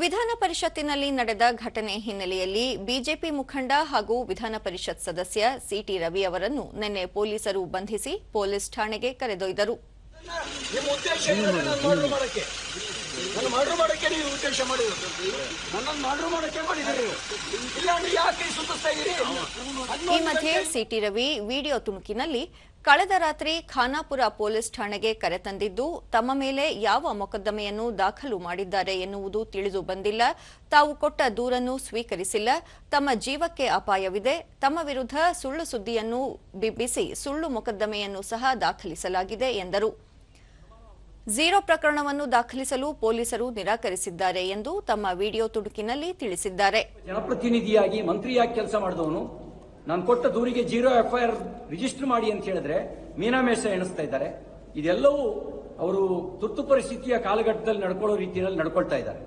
ವಿಧಾನ ಪರಿಷತ್ತಿನಲ್ಲಿ ನಡೆದ ಘಟನೆ ಹಿನ್ನೆಲೆಯಲ್ಲಿ ಬಿಜೆಪಿ ಮುಖಂಡ ಹಾಗೂ ವಿಧಾನ ಪರಿಷತ್ ಸದಸ್ಯ ಸಿಟಿ ರವಿ ಅವರನ್ನು ನಿನ್ನೆ ಪೊಲೀಸರು ಬಂಧಿಸಿ ಪೊಲೀಸ್ ಠಾಣೆಗೆ ಕರೆದೊಯ್ದರು. ಈ ಮಧ್ಯೆ ಸಿಟಿ ರವಿ ವಿಡಿಯೋ ತುಣುಕಿನಲ್ಲಿ ಕಳೆದ ರಾತ್ರಿ ಖಾನಾಪುರ ಪೊಲೀಸ್ ಠಾಣೆಗೆ ಕರೆತಂದಿದ್ದು ತಮ್ಮ ಮೇಲೆ ಯಾವ ಮೊಕದ್ದಮೆಯನ್ನು ದಾಖಲು ಮಾಡಿದ್ದಾರೆ ಎನ್ನುವುದು ತಿಳಿದು ಬಂದಿಲ್ಲ, ತಾವು ಕೊಟ್ಟ ದೂರನ್ನು ಸ್ವೀಕರಿಸಿಲ್ಲ, ತಮ್ಮ ಜೀವಕ್ಕೆ ಅಪಾಯವಿದೆ, ತಮ್ಮ ವಿರುದ್ಧ ಸುಳ್ಳು ಸುದ್ದಿಯನ್ನು ಬಿಂಬಿಸಿ ಸುಳ್ಳು ಮೊಕದ್ದಮೆಯನ್ನು ಸಹ ದಾಖಲಿಸಲಾಗಿದೆ ಎಂದರು. ಝೀರೋ ಪ್ರಕರಣವನ್ನು ದಾಖಲಿಸಲು ಪೊಲೀಸರು ನಿರಾಕರಿಸಿದ್ದಾರೆ ಎಂದು ತಮ್ಮ ವಿಡಿಯೋ ತುಣುಕಿನಲ್ಲಿ ತಿಳಿಸಿದ್ದಾರೆ. ಜನಪ್ರತಿನಿಧಿಯಾಗಿ ಮಂತ್ರಿಯಾಗಿ ಕೆಲಸ ಮಾಡಿದವನು ನಾನು ಕೊಟ್ಟ ದೂರಿಗೆ ಝೀರೋ ಎಫ್ಐಆರ್ ರಿಜಿಸ್ಟರ್ ಮಾಡಿ ಅಂತ ಹೇಳಿದ್ರೆ ಮೀನಾಮೇಷ ಎಣಿಸ್ತಾ ಇದ್ದಾರೆ. ಇದೆಲ್ಲವೂ ಅವರು ತುರ್ತು ಪರಿಸ್ಥಿತಿಯ ಕಾಲಘಟ್ಟದಲ್ಲಿ ನಡ್ಕೊಳ್ಳೋ ರೀತಿಯಲ್ಲಿ ನಡ್ಕೊಳ್ತಾ ಇದ್ದಾರೆ.